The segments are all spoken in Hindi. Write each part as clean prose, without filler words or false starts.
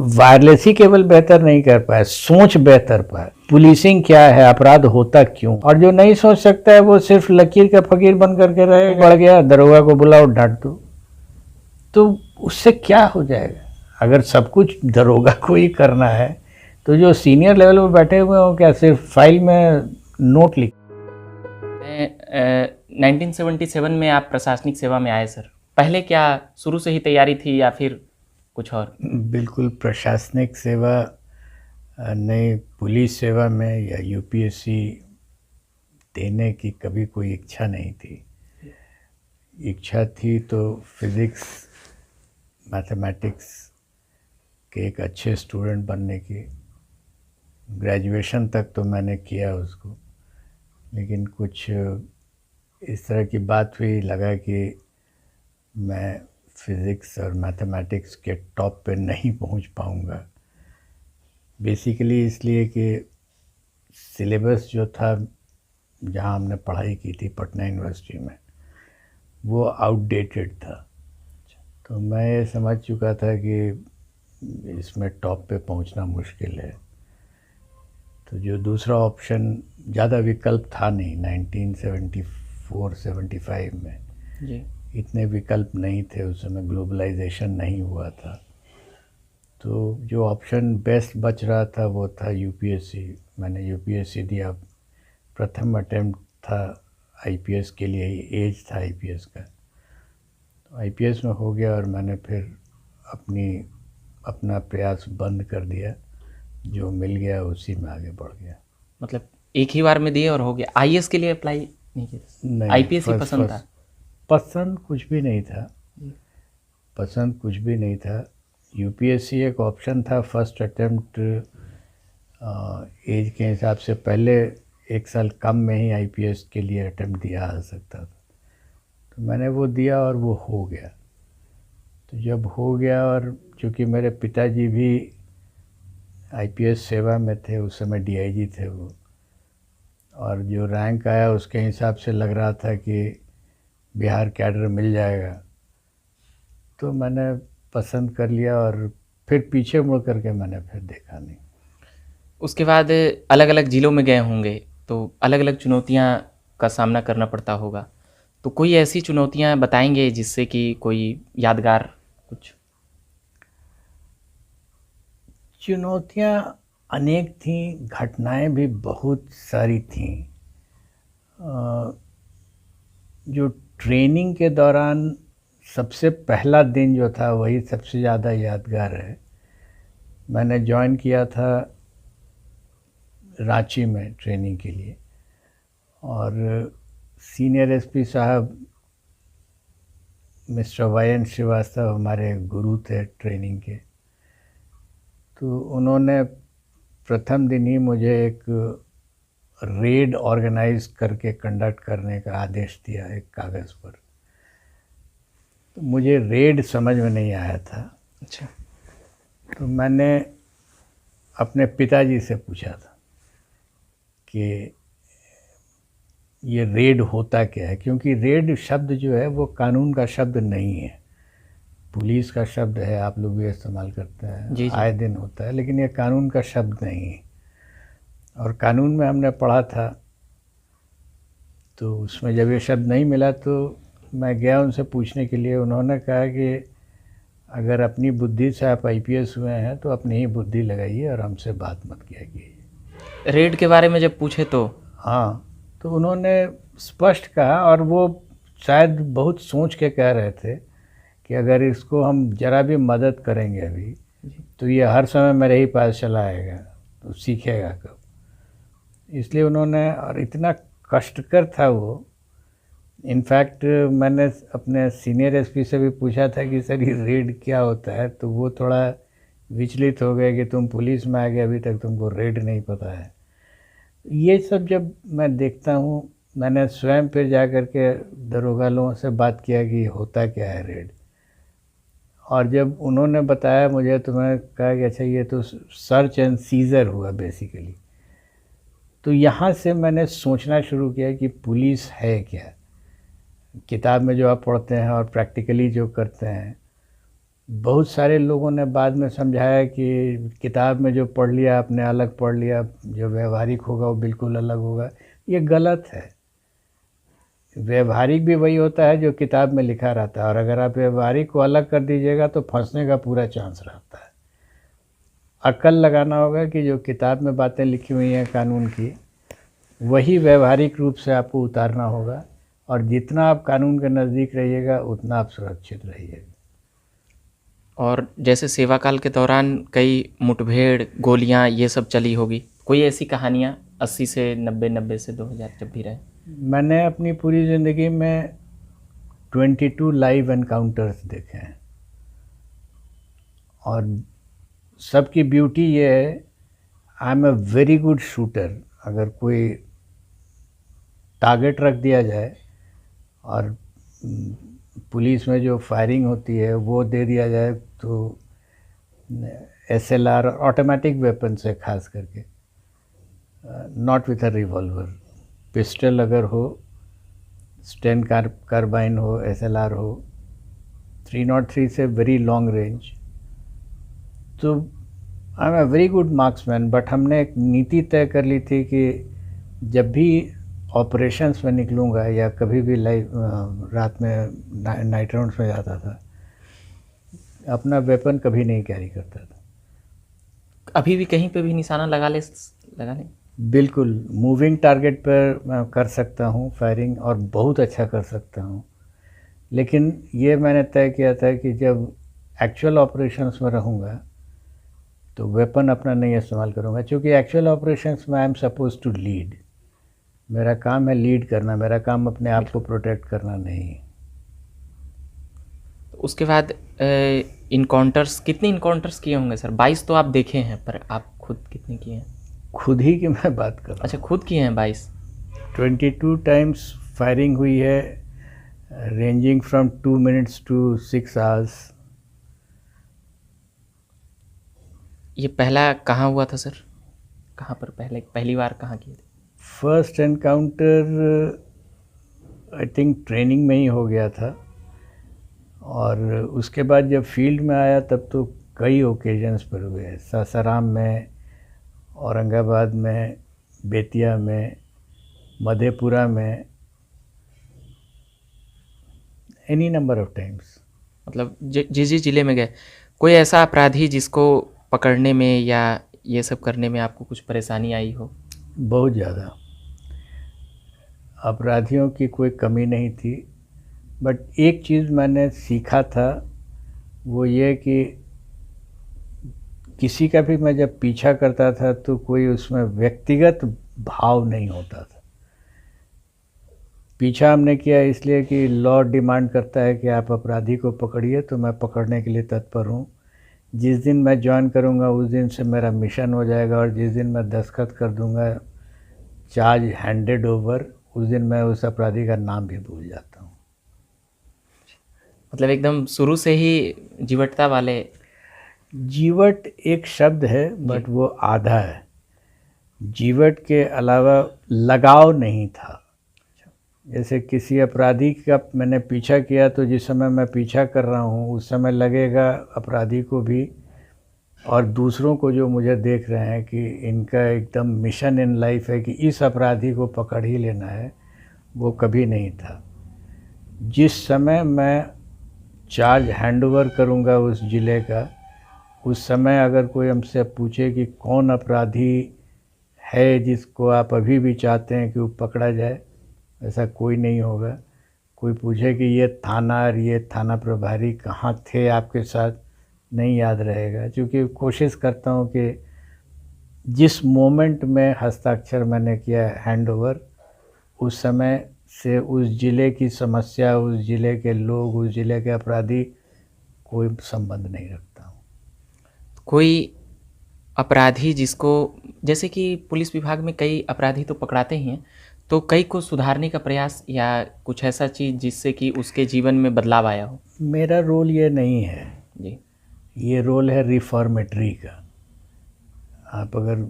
वायरलेस ही केवल बेहतर नहीं कर पाए, सोच बेहतर पाए, पुलिसिंग क्या है, अपराध होता क्यों, और जो नहीं सोच सकता है वो सिर्फ लकीर का फकीर बन करके रहेगा। बढ़ गया, दरोगा को बुलाओ, डांट दो, तो उससे क्या हो जाएगा? अगर सब कुछ दरोगा को ही करना है तो जो सीनियर लेवल पर बैठे हुए हो क्या सिर्फ फाइल में नोट लिख। 1977 में आप प्रशासनिक सेवा में आए सर। पहले क्या शुरू से ही तैयारी थी या फिर कुछ और? बिल्कुल प्रशासनिक सेवा नहीं, पुलिस सेवा में या यूपीएससी देने की कभी कोई इच्छा नहीं थी। इच्छा थी तो फिज़िक्स मैथमेटिक्स के एक अच्छे स्टूडेंट बनने की। ग्रेजुएशन तक तो मैंने किया उसको, लेकिन कुछ इस तरह की बात हुई, लगा कि मैं फिज़िक्स और मैथमेटिक्स के टॉप पे नहीं पहुंच पाऊंगा। बेसिकली इसलिए कि सिलेबस जो था जहां हमने पढ़ाई की थी पटना यूनिवर्सिटी में, वो आउटडेटेड था। तो मैं ये समझ चुका था कि इसमें टॉप पे पहुंचना मुश्किल है। तो जो दूसरा ऑप्शन, ज़्यादा विकल्प था नहीं 1974-75 में जी। इतने विकल्प नहीं थे, उस समय ग्लोबलाइजेशन नहीं हुआ था। तो जो ऑप्शन बेस्ट बच रहा था वो था यूपीएससी। मैंने यूपीएससी दिया। प्रथम अटेम्प्ट था आईपीएस के लिए, एज था आईपीएस का। तो आईपीएस में हो गया और मैंने फिर अपना प्रयास बंद कर दिया। जो मिल गया उसी में आगे बढ़ गया। मतलब एक ही बार में दिए और हो गया। आईएएस के लिए अप्लाई नहीं किया? नहीं, आईपीएस ही पसंद था? पसंद कुछ भी नहीं था, पसंद कुछ भी नहीं था। यूपीएससी एक ऑप्शन था, फर्स्ट अटेम्प्ट एज के हिसाब से पहले 1 साल कम में ही आईपीएस के लिए अटेम्प्ट दिया जा सकता था। तो मैंने वो दिया और वो हो गया। तो जब हो गया, और चूँकि मेरे पिताजी भी आईपीएस सेवा में थे, उस समय डीआईजी थे वो, और जो रैंक आया उसके हिसाब से लग रहा था कि बिहार कैडर मिल जाएगा। तो मैंने पसंद कर लिया और फिर पीछे मुड़ करके मैंने फिर देखा नहीं। उसके बाद अलग अलग ज़िलों में गए होंगे तो अलग अलग चुनौतियां का सामना करना पड़ता होगा। तो कोई ऐसी चुनौतियां बताएंगे जिससे कि कोई यादगार कुछ? चुनौतियाँ अनेक थीं, घटनाएं भी बहुत सारी थीं। जो ट्रेनिंग के दौरान सबसे पहला दिन जो था वही सबसे ज़्यादा यादगार है। मैंने ज्वाइन किया था रांची में ट्रेनिंग के लिए, और सीनियर एसपी साहब मिस्टर वायन श्रीवास्तव हमारे गुरु थे ट्रेनिंग के। तो उन्होंने प्रथम दिन ही मुझे एक रेड ऑर्गेनाइज करके कंडक्ट करने का आदेश दिया एक कागज़ पर। तो मुझे रेड समझ में नहीं आया था। अच्छा। तो मैंने अपने पिताजी से पूछा था कि ये रेड होता क्या है, क्योंकि रेड शब्द जो है वो कानून का शब्द नहीं है, पुलिस का शब्द है, आप लोग भी इस्तेमाल करते हैं, जी जी। आए दिन होता है, लेकिन ये कानून का शब्द नहीं है। और कानून में हमने पढ़ा था, तो उसमें जब ये शब्द नहीं मिला तो मैं गया उनसे पूछने के लिए। उन्होंने कहा कि अगर अपनी बुद्धि से आप आईपीएस हुए हैं तो अपनी ही बुद्धि लगाइए और हमसे बात मत किया कीजिए। रेड के बारे में जब पूछे तो? हाँ, तो उन्होंने स्पष्ट कहा, और वो शायद बहुत सोच के कह रहे थे कि अगर इसको हम ज़रा भी मदद करेंगे अभी तो ये हर समय मेरे ही पास चला आएगा, तो सीखेगा कब। इसलिए उन्होंने, और इतना कष्टकर था वो। इनफैक्ट मैंने अपने सीनियर एसपी से भी पूछा था कि सर ये रेड क्या होता है, तो वो थोड़ा विचलित हो गए कि तुम पुलिस में आ गए, अभी तक तुमको रेड नहीं पता है। ये सब जब मैं देखता हूँ, मैंने स्वयं फिर जा कर के दरोगा लोगों से बात किया कि होता क्या है रेड, और जब उन्होंने बताया मुझे तो मैंने कहा कि अच्छा ये तो सर्च एंड सीजर हुआ बेसिकली। तो यहाँ से मैंने सोचना शुरू किया कि पुलिस है क्या। किताब में जो आप पढ़ते हैं और प्रैक्टिकली जो करते हैं, बहुत सारे लोगों ने बाद में समझाया कि किताब में जो पढ़ लिया आपने अलग पढ़ लिया, जो व्यवहारिक होगा वो बिल्कुल अलग होगा। ये गलत है। व्यवहारिक भी वही होता है जो किताब में लिखा रहता है, और अगर आप व्यवहारिक को अलग कर दीजिएगा तो फंसने का पूरा चांस रहता है। अक्ल लगाना होगा कि जो किताब में बातें लिखी हुई हैं कानून की, वही व्यवहारिक रूप से आपको उतारना होगा, और जितना आप कानून के नज़दीक रहिएगा उतना आप सुरक्षित रहिएगा। और जैसे सेवा काल के दौरान कई मुठभेड़, गोलियां ये सब चली होगी, कोई ऐसी कहानियां 80 से 90, 90 से 2000 जब भी रहे? मैंने अपनी पूरी ज़िंदगी में 22 लाइव एनकाउंटर्स देखे हैं, और सबकी ब्यूटी ये है, I am a very good shooter. अगर कोई टारगेट रख दिया जाए और पुलिस में जो फायरिंग होती है वो दे दिया जाए, तो SLR ऑटोमेटिक वेपन से खास करके, not with a revolver, pistol अगर हो, स्टेन कार्बाइन हो, SLR हो, 303 से वेरी लॉन्ग रेंज, तो I am a very good marksman. But हमने एक नीति तय कर ली थी कि जब भी ऑपरेशंस में निकलूँगा या कभी भी रात में नाइट राउंड्स में जाता था, अपना वेपन कभी नहीं कैरी करता था। अभी भी कहीं पे भी निशाना लगा ले? बिल्कुल, मूविंग टारगेट पर मैं कर सकता हूँ फायरिंग, और बहुत अच्छा कर सकता हूँ। लेकिन ये मैंने तय किया था कि जब एक्चुअल ऑपरेशंस में रहूँगा तो वेपन अपना नहीं इस्तेमाल करूँगा, क्योंकि एक्चुअल ऑपरेशंस में I am suppose to lead. मेरा काम है लीड करना, मेरा काम अपने आप को प्रोटेक्ट करना नहीं। तो उसके बाद इनकाउंटर्स, कितने इनकाउंटर्स किए होंगे सर? 22 तो आप देखे हैं, पर आप खुद कितने किए हैं? खुद ही की मैं बात कर रहा हूँ। अच्छा, खुद किए हैं 22? 22 टाइम्स फायरिंग हुई है, ranging from 2 minutes to 6 hours. ये पहला कहाँ हुआ था सर? कहाँ पर पहली बार कहाँ किए थे? First encounter I think training में ही हो गया था, और उसके बाद जब फील्ड में आया तब तो कई ओकेजन्स पर हुए। सासाराम में, औरंगाबाद में, बेतिया में, मधेपुरा में, एनी नंबर ऑफ टाइम्स। मतलब जिस जिले में गए, कोई ऐसा अपराधी जिसको पकड़ने में या ये सब करने में आपको कुछ परेशानी आई हो? बहुत ज़्यादा। अपराधियों की कोई कमी नहीं थी, बट एक चीज़ मैंने सीखा था, वो ये कि किसी का भी मैं जब पीछा करता था तो कोई उसमें व्यक्तिगत भाव नहीं होता था। पीछा हमने किया इसलिए कि लॉ डिमांड करता है कि आप अपराधी को पकड़िए, तो मैं पकड़ने के लिए तत्पर हूँ। जिस दिन मैं ज्वाइन करूँगा उस दिन से मेरा मिशन हो जाएगा, और जिस दिन मैं दस्तखत कर दूँगा, चार्ज हैंडेड ओवर, उस दिन मैं उस अपराधी का नाम भी भूल जाता हूँ। मतलब एकदम शुरू से ही जीवटता वाले? जीवट एक शब्द है, बट वो आधा है। जीवट के अलावा लगाव नहीं था। जैसे किसी अपराधी का मैंने पीछा किया, तो जिस समय मैं पीछा कर रहा हूँ उस समय लगेगा अपराधी को भी और दूसरों को जो मुझे देख रहे हैं कि इनका एकदम मिशन इन लाइफ है कि इस अपराधी को पकड़ ही लेना है, वो कभी नहीं था। जिस समय मैं चार्ज हैंडओवर करूँगा उस ज़िले का, उस समय अगर कोई हमसे पूछे कि कौन अपराधी है जिसको आप अभी भी चाहते हैं कि वो पकड़ा जाए, ऐसा कोई नहीं होगा। कोई पूछे कि ये थाना और ये थाना प्रभारी कहाँ थे आपके साथ, नहीं याद रहेगा, क्योंकि कोशिश करता हूँ कि जिस मोमेंट में हस्ताक्षर मैंने किया हैंडओवर, उस समय से उस ज़िले की समस्या, उस ज़िले के लोग, उस ज़िले के अपराधी कोई संबंध नहीं रखता हूँ। कोई अपराधी जिसको, जैसे कि पुलिस विभाग में कई अपराधी तो पकड़ाते ही हैं, तो कई को सुधारने का प्रयास या कुछ ऐसा चीज़ जिससे कि उसके जीवन में बदलाव आया हो? मेरा रोल ये नहीं है जी। ये रोल है रिफॉर्मेटरी का। आप अगर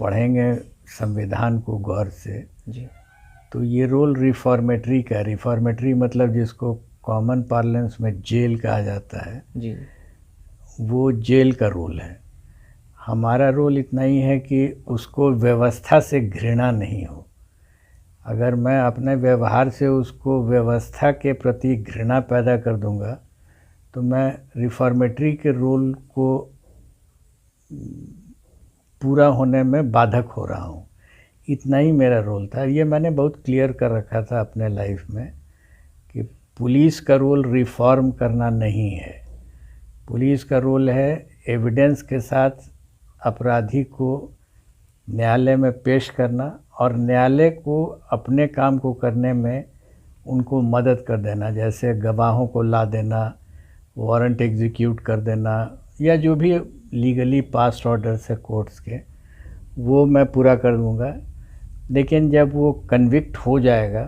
पढ़ेंगे संविधान को गौर से, जी। तो ये रोल रिफॉर्मेटरी का, रिफॉर्मेटरी मतलब जिसको कॉमन पार्लेंस में जेल कहा जाता है, जी वो जेल का रोल है। हमारा रोल इतना ही है कि उसको व्यवस्था से घृणा नहीं हो। अगर मैं अपने व्यवहार से उसको व्यवस्था के प्रति घृणा पैदा कर दूंगा तो मैं रिफॉर्मेटरी के रोल को पूरा होने में बाधक हो रहा हूँ। इतना ही मेरा रोल था। ये मैंने बहुत क्लियर कर रखा था अपने लाइफ में कि पुलिस का रोल रिफॉर्म करना नहीं है। पुलिस का रोल है एविडेंस के साथ अपराधी को न्यायालय में पेश करना और न्यायालय को अपने काम को करने में उनको मदद कर देना, जैसे गवाहों को ला देना, वारंट एग्जीक्यूट कर देना, या जो भी लीगली पास्ड ऑर्डर्स है कोर्ट्स के, वो मैं पूरा कर दूंगा। लेकिन जब वो कन्विक्ट हो जाएगा,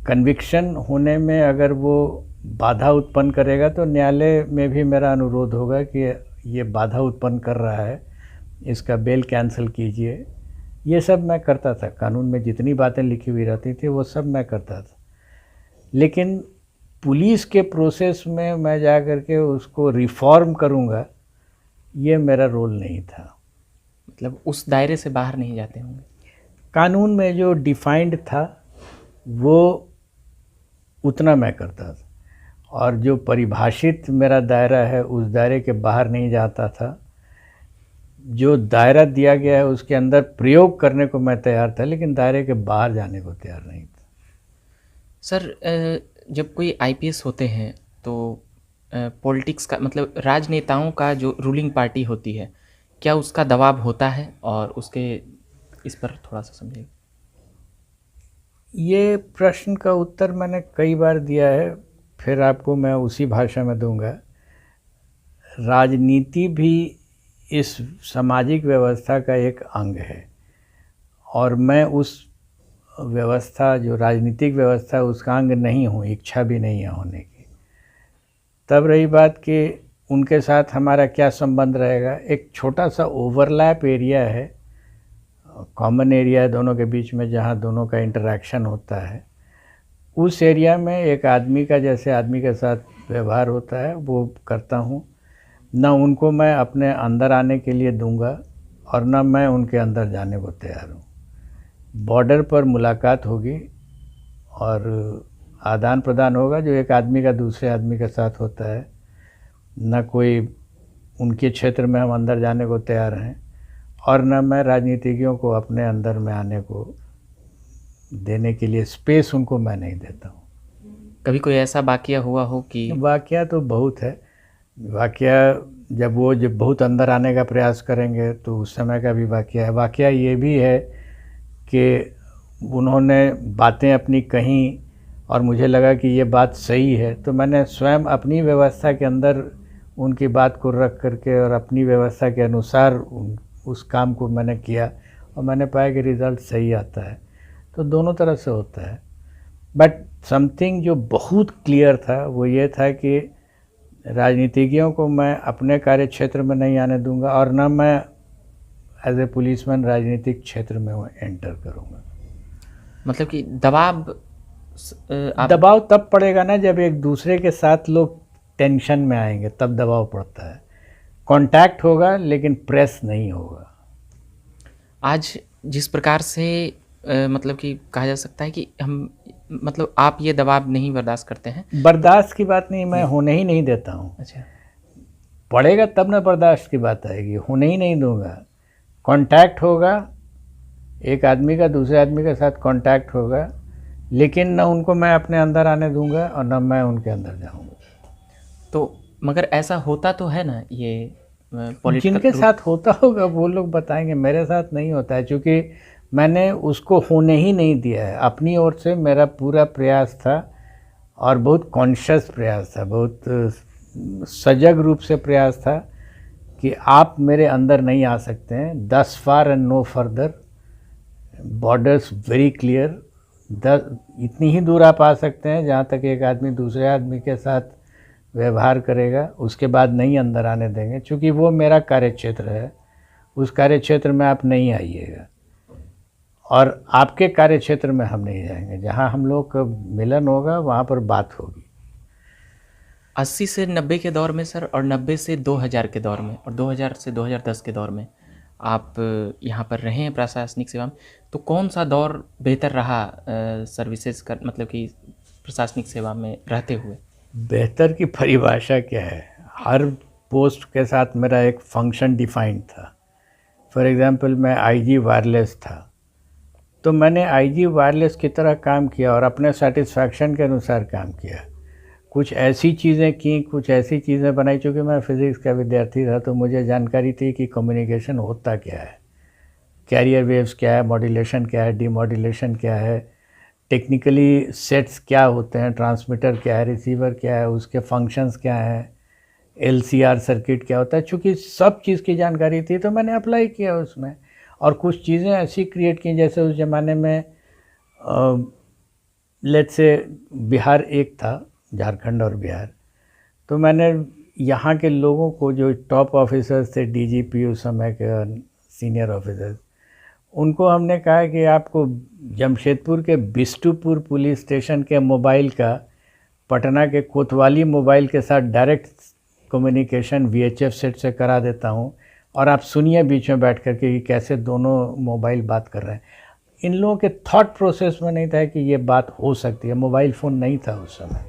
कन्विक्शन होने में अगर वो बाधा उत्पन्न करेगा तो न्यायालय में भी मेरा अनुरोध होगा कि ये बाधा उत्पन्न कर रहा है, इसका बेल कैंसिल कीजिए। ये सब मैं करता था। कानून में जितनी बातें लिखी हुई रहती थी वो सब मैं करता था। लेकिन पुलिस के प्रोसेस में मैं जा कर के उसको रिफॉर्म करूँगा, ये मेरा रोल नहीं था। मतलब उस दायरे से बाहर नहीं जाते होंगे। कानून में जो डिफाइंड था वो उतना मैं करता था, और जो परिभाषित मेरा दायरा है उस दायरे के बाहर नहीं जाता था। जो दायरा दिया गया है उसके अंदर प्रयोग करने को मैं तैयार था, लेकिन दायरे के बाहर जाने को तैयार नहीं था। सर, जब कोई आईपीएस होते हैं तो पॉलिटिक्स का मतलब राजनेताओं का जो रूलिंग पार्टी होती है, क्या उसका दबाव होता है? और उसके इस पर थोड़ा सा समझिए। ये प्रश्न का उत्तर मैंने कई बार दिया है, फिर आपको मैं उसी भाषा में दूंगा। राजनीति भी इस सामाजिक व्यवस्था का एक अंग है, और मैं उस व्यवस्था, जो राजनीतिक व्यवस्था, उसका अंग नहीं हूँ, इच्छा भी नहीं है होने की। तब रही बात कि उनके साथ हमारा क्या संबंध रहेगा। एक छोटा सा ओवरलैप एरिया है, कॉमन एरिया है दोनों के बीच में, जहाँ दोनों का इंटरेक्शन होता है। उस एरिया में एक आदमी का जैसे आदमी के साथ व्यवहार होता है वो करता हूँ। न उनको मैं अपने अंदर आने के लिए दूंगा और न मैं उनके अंदर जाने को तैयार हूँ। बॉर्डर पर मुलाकात होगी और आदान प्रदान होगा जो एक आदमी का दूसरे आदमी के साथ होता है। न कोई उनके क्षेत्र में हम अंदर जाने को तैयार हैं, और न मैं राजनीतिज्ञों को अपने अंदर में आने को देने के लिए स्पेस उनको मैं नहीं देता हूँ। कभी कोई ऐसा वाकया हुआ हो कि? वाकया तो बहुत है। वाकया जब बहुत अंदर आने का प्रयास करेंगे तो उस समय का भी वाकया है। वाकया ये भी है कि उन्होंने बातें अपनी कहीं और मुझे लगा कि ये बात सही है, तो मैंने स्वयं अपनी व्यवस्था के अंदर उनकी बात को रख करके और अपनी व्यवस्था के अनुसार उस काम को मैंने किया, और मैंने पाया कि रिज़ल्ट सही आता है। तो दोनों तरह से होता है। बट समथिंग जो बहुत क्लियर था वो ये था कि राजनीतिज्ञों को मैं अपने कार्य क्षेत्र में नहीं आने दूंगा, और न मैं एज ए पुलिसमैन राजनीतिक क्षेत्र में वो एंटर करूंगा। मतलब कि दबाव दबाव तब पड़ेगा ना जब एक दूसरे के साथ लोग टेंशन में आएंगे, तब दबाव पड़ता है। कांटेक्ट होगा लेकिन प्रेस नहीं होगा। आज जिस प्रकार से मतलब कि कहा जा सकता है कि हम मतलब आप ये दबाव नहीं बर्दाश्त करते हैं। बर्दाश्त की बात नहीं, मैं होने ही नहीं देता हूँ। अच्छा, पड़ेगा तब ना बर्दाश्त की बात आएगी, होने ही नहीं दूंगा। कांटेक्ट होगा, एक आदमी का दूसरे आदमी के साथ कांटेक्ट होगा, लेकिन न उनको मैं अपने अंदर आने दूंगा और न मैं उनके अंदर जाऊंगा। तो मगर ऐसा होता तो है ना, ये जिनके साथ होता होगा वो लोग बताएंगे, मेरे साथ नहीं होता है, क्योंकि मैंने उसको होने ही नहीं दिया है। अपनी ओर से मेरा पूरा प्रयास था, और बहुत कॉन्शियस प्रयास था, बहुत सजग रूप से प्रयास था कि आप मेरे अंदर नहीं आ सकते हैं। Thus far and no further, borders very clear. इतनी ही दूर आप आ सकते हैं जहाँ तक एक आदमी दूसरे आदमी के साथ व्यवहार करेगा, उसके बाद नहीं अंदर आने देंगे, क्योंकि वो मेरा कार्य क्षेत्र है। उस कार्य क्षेत्र में आप नहीं आइएगा। और आपके कार्य क्षेत्र में हम नहीं जाएंगे, जहाँ हम लोग का मिलन होगा वहाँ पर बात होगी। 80 से 90 के दौर में सर, और 90 से 2000 के दौर में, और 2000 से 2010 के दौर में आप यहाँ पर रहे हैं प्रशासनिक सेवा में, तो कौन सा दौर बेहतर रहा सर्विसेज का, मतलब कि प्रशासनिक सेवा में रहते हुए? बेहतर की परिभाषा क्या है? हर पोस्ट के साथ मेरा एक फंक्शन डिफाइंड था। फॉर एग्ज़ाम्पल मैं आईजी वायरलेस था, तो मैंने आईजी वायरलेस की तरह काम किया और अपने सेटिस्फैक्शन के अनुसार काम किया। कुछ ऐसी चीज़ें की, कुछ ऐसी चीज़ें बनाई, चूँकि मैं फ़िज़िक्स का विद्यार्थी था तो मुझे जानकारी थी कि कम्युनिकेशन होता क्या है, कैरियर वेव्स क्या है, मॉड्यूलेशन क्या है, डीमॉड्यूलेशन क्या है, टेक्निकली सेट्स क्या होते हैं, ट्रांसमीटर क्या है, रिसीवर क्या है, उसके फंक्शंस क्या हैं, एलसीआर सर्किट क्या होता है। चूँकि सब चीज़ की जानकारी थी तो मैंने अप्लाई किया उसमें, और कुछ चीज़ें ऐसी क्रिएट की जैसे उस ज़माने में लेट्स से बिहार एक था, झारखंड और बिहार, तो मैंने यहाँ के लोगों को जो टॉप ऑफिसर्स थे, डीजीपी उस समय के सीनियर ऑफिसर्स, उनको हमने कहा कि आपको जमशेदपुर के बिष्टुपुर पुलिस स्टेशन के मोबाइल का पटना के कोतवाली मोबाइल के साथ डायरेक्ट कम्युनिकेशन वीएचएफ सेट से करा देता हूँ, और आप सुनिए बीच में बैठ कर के कि कैसे दोनों मोबाइल बात कर रहे हैं। इन लोगों के थॉट प्रोसेस में नहीं था कि ये बात हो सकती है, मोबाइल फ़ोन नहीं था उस समय।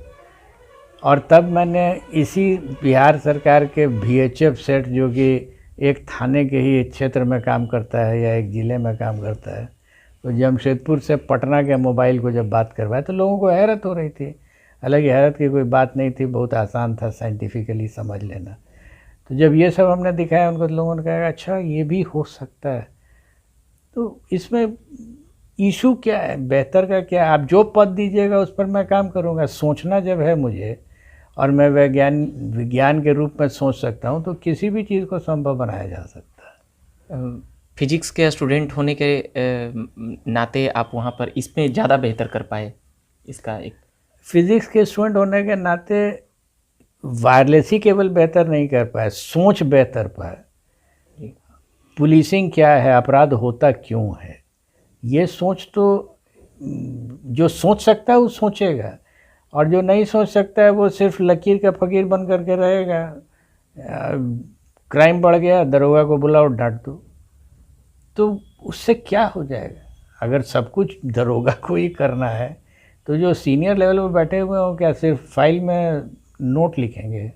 और तब मैंने इसी बिहार सरकार के वीएचएफ सेट, जो कि एक थाने के ही क्षेत्र में काम करता है या एक ज़िले में काम करता है, तो जमशेदपुर से पटना के मोबाइल को जब बात करवाया तो लोगों को हैरत हो रही थी। हालांकि हैरत की कोई बात नहीं थी, बहुत आसान था साइंटिफिकली समझ लेना। तो जब ये सब हमने दिखाया उनको, तो लोगों ने कहा अच्छा ये भी हो सकता है। तो इसमें इशू क्या है, बेहतर का क्या है? आप जो पद दीजिएगा उस पर मैं काम करूँगा। सोचना जब है मुझे, और मैं विज्ञान के रूप में सोच सकता हूँ, तो किसी भी चीज़ को संभव बनाया जा सकता है। फिजिक्स के स्टूडेंट होने के नाते आप वहाँ पर इसमें ज़्यादा बेहतर कर पाए, इसका एक? फिज़िक्स के स्टूडेंट होने के नाते वायरलेस ही केवल बेहतर नहीं कर पाए, सोच बेहतर पाए। पुलिसिंग क्या है, अपराध होता क्यों है, ये सोच तो जो सोच सकता है वो सोचेगा, और जो नहीं सोच सकता है वो सिर्फ लकीर का फ़कीर बन करके रहेगा। क्राइम बढ़ गया, दरोगा को बुलाओ, डांट दो, तो उससे क्या हो जाएगा? अगर सब कुछ दरोगा को ही करना है तो जो सीनियर लेवल पर बैठे हुए हो क्या सिर्फ फाइल में नोट लिखेंगे?